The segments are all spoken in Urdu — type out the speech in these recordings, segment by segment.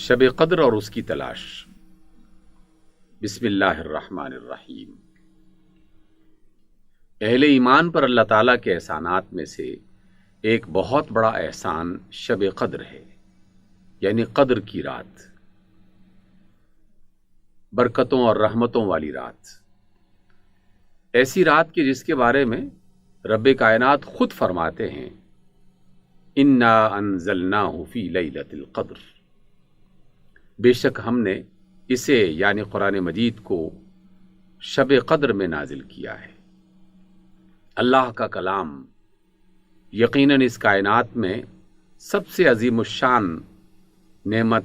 شب قدر اور اس کی تلاش۔ بسم اللہ الرحمن الرحیم۔ اہل ایمان پر اللہ تعالیٰ کے احسانات میں سے ایک بہت بڑا احسان شب قدر ہے، یعنی قدر کی رات، برکتوں اور رحمتوں والی رات، ایسی رات کی جس کے بارے میں رب کائنات خود فرماتے ہیں انا انزلناہ فی لیلۃ القدر، بے شک ہم نے اسے یعنی قرآن مجید کو شب قدر میں نازل کیا ہے۔ اللہ کا کلام یقیناً اس کائنات میں سب سے عظیم الشان نعمت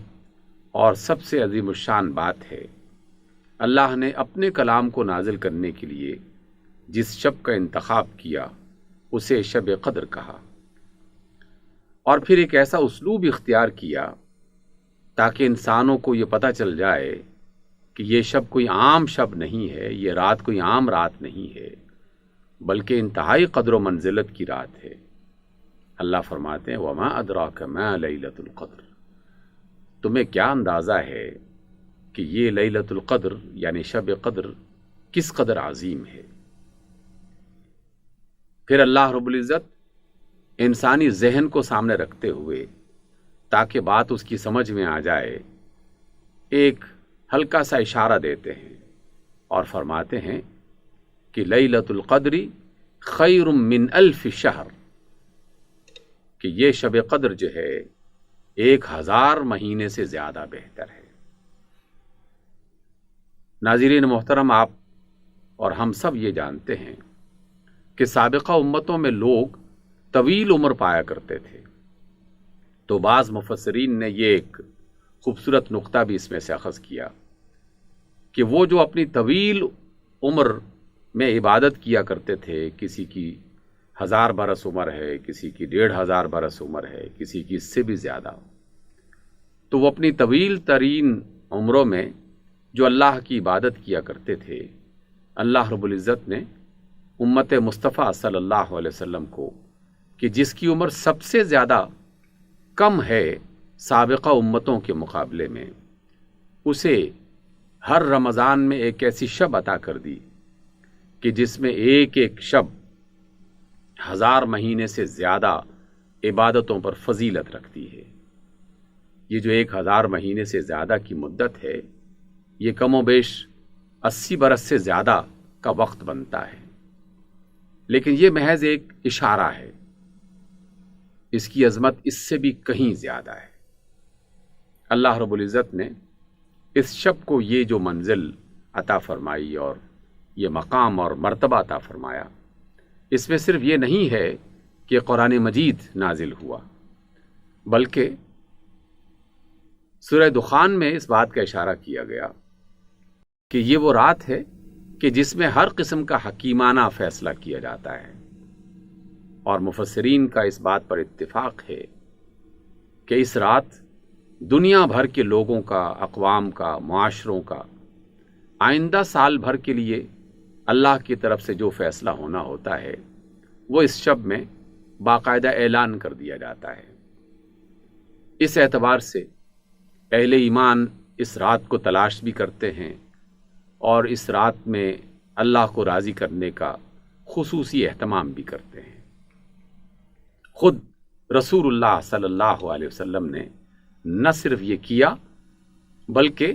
اور سب سے عظیم الشان بات ہے۔ اللہ نے اپنے کلام کو نازل کرنے کے لیے جس شب کا انتخاب کیا اسے شب قدر کہا، اور پھر ایک ایسا اسلوب اختیار کیا تاکہ انسانوں کو یہ پتہ چل جائے کہ یہ شب کوئی عام شب نہیں ہے، یہ رات کوئی عام رات نہیں ہے، بلکہ انتہائی قدر و منزلت کی رات ہے۔ اللہ فرماتے ہیں وما ادراک ما لیلۃ القدر، تمہیں کیا اندازہ ہے کہ یہ لیلۃ القدر یعنی شب قدر کس قدر عظیم ہے۔ پھر اللہ رب العزت انسانی ذہن کو سامنے رکھتے ہوئے تاکہ بات اس کی سمجھ میں آ جائے ایک ہلکا سا اشارہ دیتے ہیں اور فرماتے ہیں کہ لیلۃ القدر خیر من الف شہر، کہ یہ شب قدر جو ہے 1000 مہینے سے زیادہ بہتر ہے۔ ناظرین محترم، آپ اور ہم سب یہ جانتے ہیں کہ سابقہ امتوں میں لوگ طویل عمر پایا کرتے تھے، تو بعض مفسرین نے یہ ایک خوبصورت نقطہ بھی اس میں سے اخذ کیا کہ وہ جو اپنی طویل عمر میں عبادت کیا کرتے تھے، کسی کی 1000 برس عمر ہے، کسی کی 1500 برس عمر ہے، کسی کی اس سے بھی زیادہ، تو وہ اپنی طویل ترین عمروں میں جو اللہ کی عبادت کیا کرتے تھے، اللہ رب العزت نے امت مصطفیٰ صلی اللہ علیہ وسلم کو کہ جس کی عمر سب سے زیادہ کم ہے سابقہ امتوں کے مقابلے میں، اسے ہر رمضان میں ایک ایسی شب عطا کر دی کہ جس میں ایک ایک شب 1000 مہینے سے زیادہ عبادتوں پر فضیلت رکھتی ہے۔ یہ جو 1000 مہینے سے زیادہ کی مدت ہے، یہ کم و بیش 80 برس سے زیادہ کا وقت بنتا ہے، لیکن یہ محض ایک اشارہ ہے، اس کی عظمت اس سے بھی کہیں زیادہ ہے۔ اللہ رب العزت نے اس شب کو یہ جو منزل عطا فرمائی اور یہ مقام اور مرتبہ عطا فرمایا، اس میں صرف یہ نہیں ہے کہ قرآن مجید نازل ہوا، بلکہ سورہ دخان میں اس بات کا اشارہ کیا گیا کہ یہ وہ رات ہے کہ جس میں ہر قسم کا حکیمانہ فیصلہ کیا جاتا ہے، اور مفسرین کا اس بات پر اتفاق ہے کہ اس رات دنیا بھر کے لوگوں کا، اقوام کا، معاشروں کا آئندہ سال بھر کے لیے اللہ کی طرف سے جو فیصلہ ہونا ہوتا ہے وہ اس شب میں باقاعدہ اعلان کر دیا جاتا ہے۔ اس اعتبار سے اہل ایمان اس رات کو تلاش بھی کرتے ہیں اور اس رات میں اللہ کو راضی کرنے کا خصوصی اہتمام بھی کرتے ہیں۔ خود رسول اللہ صلی اللہ علیہ وسلم نے نہ صرف یہ کیا بلکہ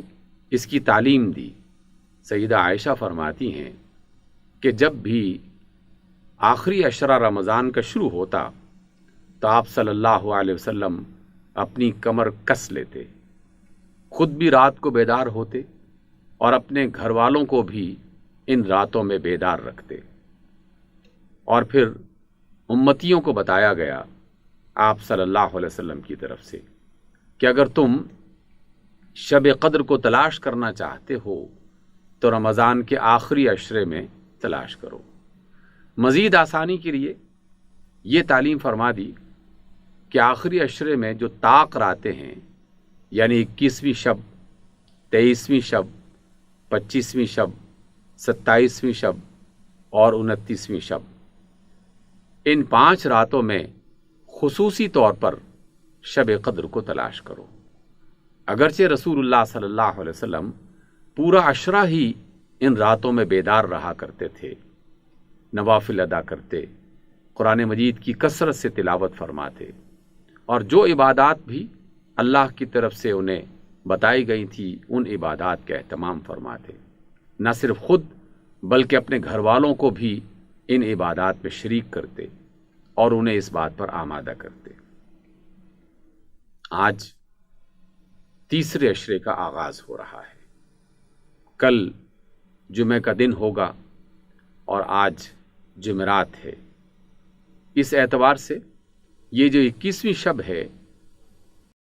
اس کی تعلیم دی۔ سیدہ عائشہ فرماتی ہیں کہ جب بھی آخری عشرہ رمضان کا شروع ہوتا تو آپ صلی اللہ علیہ وسلم اپنی کمر کس لیتے، خود بھی رات کو بیدار ہوتے اور اپنے گھر والوں کو بھی ان راتوں میں بیدار رکھتے، اور پھر امتیوں کو بتایا گیا آپ صلی اللہ علیہ وسلم کی طرف سے کہ اگر تم شب قدر کو تلاش کرنا چاہتے ہو تو رمضان کے آخری عشرے میں تلاش کرو۔ مزید آسانی کے لیے یہ تعلیم فرما دی کہ آخری عشرے میں جو طاق راتیں ہیں، یعنی 21ویں شب، 23ویں شب، 25ویں شب، 27ویں شب اور 29ویں شب، ان 5 راتوں میں خصوصی طور پر شب قدر کو تلاش کرو۔ اگرچہ رسول اللہ صلی اللہ علیہ وسلم پورا عشرہ ہی ان راتوں میں بیدار رہا کرتے تھے، نوافل ادا کرتے، قرآن مجید کی کثرت سے تلاوت فرماتے، اور جو عبادات بھی اللہ کی طرف سے انہیں بتائی گئی تھی ان عبادات کا اہتمام فرماتے، نہ صرف خود بلکہ اپنے گھر والوں کو بھی ان عبادات میں شریک کرتے اور انہیں اس بات پر آمادہ کرتے۔ آج تیسرے عشرے کا آغاز ہو رہا ہے، کل جمعہ کا دن ہوگا اور آج جمعرات ہے۔ اس اعتبار سے یہ جو 21ویں شب ہے،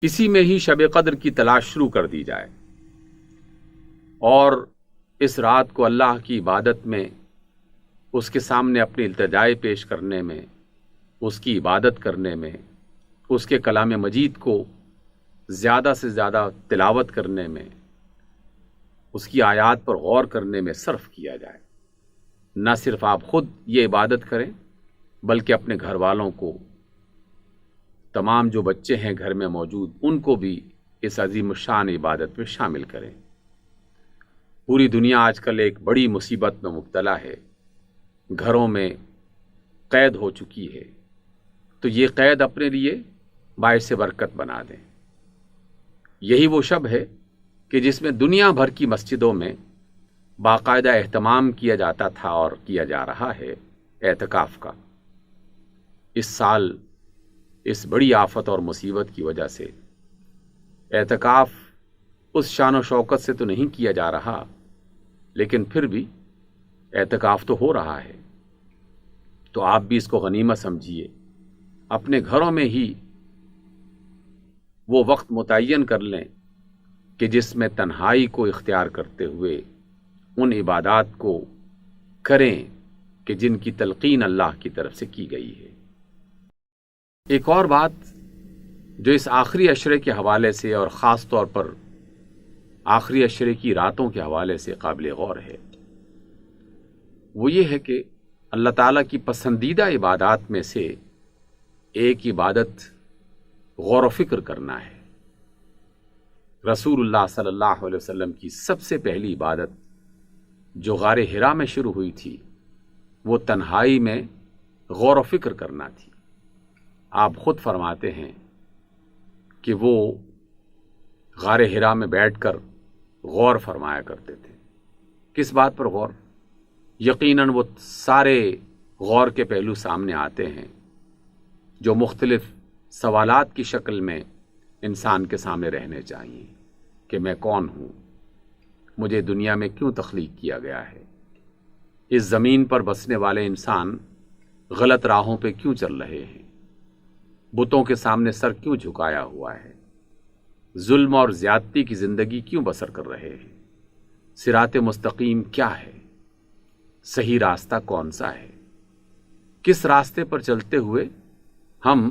اسی میں ہی شب قدر کی تلاش شروع کر دی جائے اور اس رات کو اللہ کی عبادت میں، اس کے سامنے اپنی التجائے پیش کرنے میں، اس کی عبادت کرنے میں، اس کے کلام مجید کو زیادہ سے زیادہ تلاوت کرنے میں، اس کی آیات پر غور کرنے میں صرف کیا جائے۔ نہ صرف آپ خود یہ عبادت کریں بلکہ اپنے گھر والوں کو، تمام جو بچے ہیں گھر میں موجود، ان کو بھی اس عظیم الشان عبادت میں شامل کریں۔ پوری دنیا آج کل ایک بڑی مصیبت میں مبتلا ہے، گھروں میں قید ہو چکی ہے، تو یہ قید اپنے لیے باعث برکت بنا دیں۔ یہی وہ شب ہے کہ جس میں دنیا بھر کی مسجدوں میں باقاعدہ اہتمام کیا جاتا تھا اور کیا جا رہا ہے اعتکاف کا۔ اس سال اس بڑی آفت اور مصیبت کی وجہ سے اعتکاف اس شان و شوکت سے تو نہیں کیا جا رہا، لیکن پھر بھی اعتکاف تو ہو رہا ہے، تو آپ بھی اس کو غنیمت سمجھیے، اپنے گھروں میں ہی وہ وقت متعین کر لیں کہ جس میں تنہائی کو اختیار کرتے ہوئے ان عبادات کو کریں کہ جن کی تلقین اللہ کی طرف سے کی گئی ہے۔ ایک اور بات جو اس آخری عشرے کے حوالے سے اور خاص طور پر آخری عشرے کی راتوں کے حوالے سے قابل غور ہے، وہ یہ ہے کہ اللہ تعالیٰ کی پسندیدہ عبادات میں سے ایک عبادت غور و فکر کرنا ہے۔ رسول اللہ صلی اللہ علیہ وسلم کی سب سے پہلی عبادت جو غار حرا میں شروع ہوئی تھی، وہ تنہائی میں غور و فکر کرنا تھی۔ آپ خود فرماتے ہیں کہ وہ غار حرا میں بیٹھ کر غور فرمایا کرتے تھے۔ کس بات پر غور؟ یقیناً وہ سارے غور کے پہلو سامنے آتے ہیں جو مختلف سوالات کی شکل میں انسان کے سامنے رہنے چاہیے کہ میں کون ہوں، مجھے دنیا میں کیوں تخلیق کیا گیا ہے، اس زمین پر بسنے والے انسان غلط راہوں پہ کیوں چل رہے ہیں، بتوں کے سامنے سر کیوں جھکایا ہوا ہے، ظلم اور زیادتی کی زندگی کیوں بسر کر رہے ہیں، صراط مستقیم کیا ہے، صحیح راستہ کون سا ہے، کس راستے پر چلتے ہوئے ہم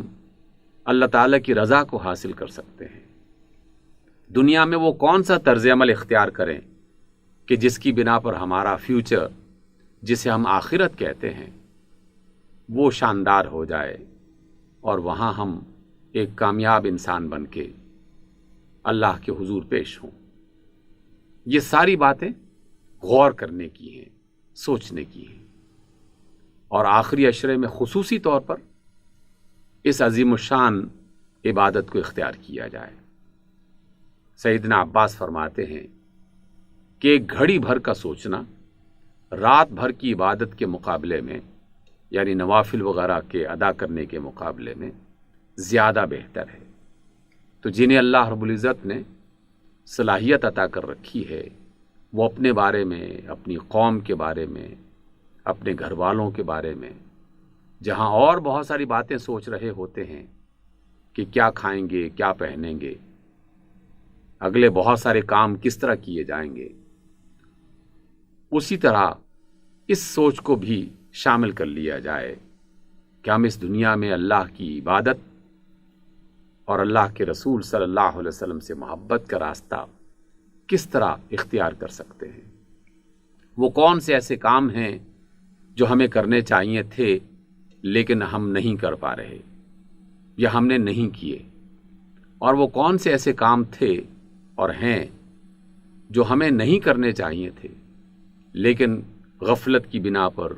اللہ تعالیٰ کی رضا کو حاصل کر سکتے ہیں، دنیا میں وہ کون سا طرز عمل اختیار کریں کہ جس کی بنا پر ہمارا فیوچر، جسے ہم آخرت کہتے ہیں، وہ شاندار ہو جائے اور وہاں ہم ایک کامیاب انسان بن کے اللہ کے حضور پیش ہوں۔ یہ ساری باتیں غور کرنے کی ہیں، سوچنے کی ہیں، اور آخری عشرے میں خصوصی طور پر اس عظیم الشان عبادت کو اختیار کیا جائے۔ سیدنا عباس فرماتے ہیں کہ ایک گھڑی بھر کا سوچنا رات بھر کی عبادت کے مقابلے میں، یعنی نوافل وغیرہ کے ادا کرنے کے مقابلے میں زیادہ بہتر ہے۔ تو جنہیں اللہ رب العزت نے صلاحیت عطا کر رکھی ہے، وہ اپنے بارے میں، اپنی قوم کے بارے میں، اپنے گھر والوں کے بارے میں، جہاں اور بہت ساری باتیں سوچ رہے ہوتے ہیں کہ کیا کھائیں گے، کیا پہنیں گے، اگلے بہت سارے کام کس طرح کیے جائیں گے، اسی طرح اس سوچ کو بھی شامل کر لیا جائے کہ ہم اس دنیا میں اللہ کی عبادت اور اللہ کے رسول صلی اللہ علیہ وسلم سے محبت کا راستہ کس طرح اختیار کر سکتے ہیں، وہ کون سے ایسے کام ہیں جو ہمیں کرنے چاہیے تھے لیکن ہم نہیں کر پا رہے یا ہم نے نہیں کیے، اور وہ کون سے ایسے کام تھے اور ہیں جو ہمیں نہیں کرنے چاہیے تھے، لیکن غفلت کی بنا پر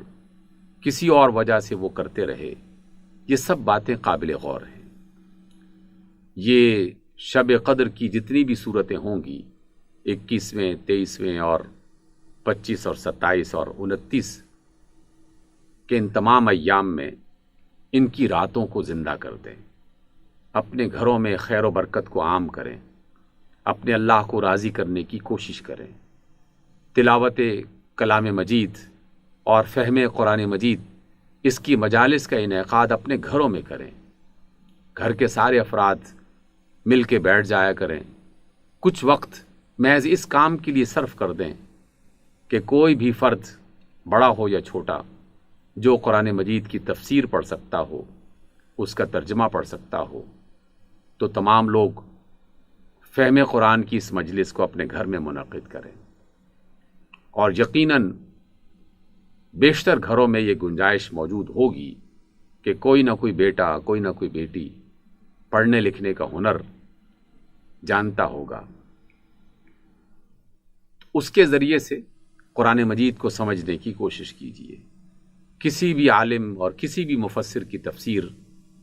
کسی اور وجہ سے وہ کرتے رہے، یہ سب باتیں قابل غور ہیں۔ یہ شب قدر کی جتنی بھی صورتیں ہوں گی، 21ویں، 23ویں اور 25 اور 27 اور 29 کے ان تمام ایام میں ان کی راتوں کو زندہ کر دیں، اپنے گھروں میں خیر و برکت کو عام کریں، اپنے اللہ کو راضی کرنے کی کوشش کریں، تلاوت کلام مجید اور فہم قرآن مجید اس کی مجالس کا انعقاد اپنے گھروں میں کریں، گھر کے سارے افراد مل کے بیٹھ جایا کریں، کچھ وقت محض اس کام کے لیے صرف کر دیں کہ کوئی بھی فرد بڑا ہو یا چھوٹا جو قرآن مجید کی تفسیر پڑھ سکتا ہو، اس کا ترجمہ پڑھ سکتا ہو، تو تمام لوگ فہم قرآن کی اس مجلس کو اپنے گھر میں منعقد کریں۔ اور یقیناً بیشتر گھروں میں یہ گنجائش موجود ہوگی کہ کوئی نہ کوئی بیٹا، کوئی نہ کوئی بیٹی پڑھنے لکھنے کا ہنر جانتا ہوگا، اس کے ذریعے سے قرآن مجید کو سمجھنے کی کوشش کیجیے، کسی بھی عالم اور کسی بھی مفسر کی تفسیر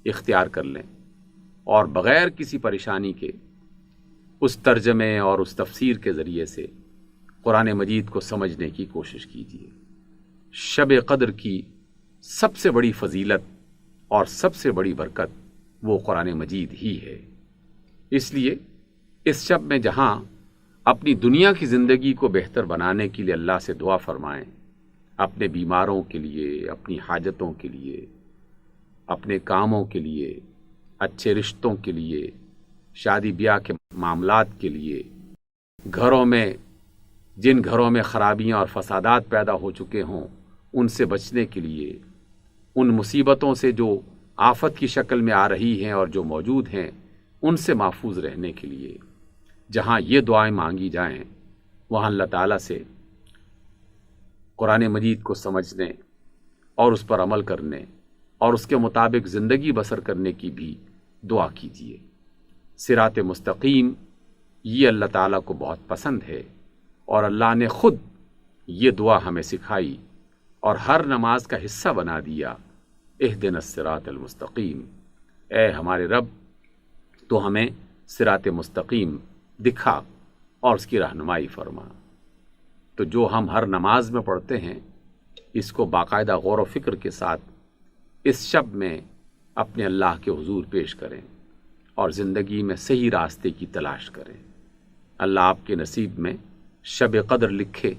اختیار کر لیں اور بغیر کسی پریشانی کے اس ترجمے اور اس تفسیر کے ذریعے سے قرآن مجید کو سمجھنے کی کوشش کیجیے۔ شب قدر کی سب سے بڑی فضیلت اور سب سے بڑی برکت وہ قرآن مجید ہی ہے، اس لیے اس شب میں جہاں اپنی دنیا کی زندگی کو بہتر بنانے کے لیے اللہ سے دعا فرمائیں، اپنے بیماروں کے لیے، اپنی حاجتوں کے لیے، اپنے کاموں کے لیے، اچھے رشتوں کے لیے، شادی بیاہ کے معاملات کے لیے، جن گھروں میں خرابیاں اور فسادات پیدا ہو چکے ہوں ان سے بچنے کے لیے، ان مصیبتوں سے جو آفت کی شکل میں آ رہی ہیں اور جو موجود ہیں ان سے محفوظ رہنے کے لیے، جہاں یہ دعائیں مانگی جائیں وہاں اللہ تعالیٰ سے قرآن مجید کو سمجھنے اور اس پر عمل کرنے اور اس کے مطابق زندگی بسر کرنے کی بھی دعا کیجیے۔ صراط مستقیم یہ اللہ تعالیٰ کو بہت پسند ہے اور اللہ نے خود یہ دعا ہمیں سکھائی اور ہر نماز کا حصہ بنا دیا، اہدنا الصراط المستقیم، اے ہمارے رب تو ہمیں صراط مستقیم دکھا اور اس کی رہنمائی فرما۔ تو جو ہم ہر نماز میں پڑھتے ہیں اس کو باقاعدہ غور و فکر کے ساتھ اس شب میں اپنے اللہ کے حضور پیش کریں اور زندگی میں صحیح راستے کی تلاش کریں۔ اللہ آپ کے نصیب میں شب قدر لکھے،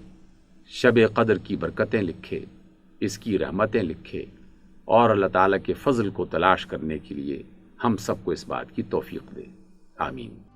شب قدر کی برکتیں لکھے، اس کی رحمتیں لکھے اور اللہ تعالیٰ کے فضل کو تلاش کرنے کے لیے ہم سب کو اس بات کی توفیق دے۔ آمین۔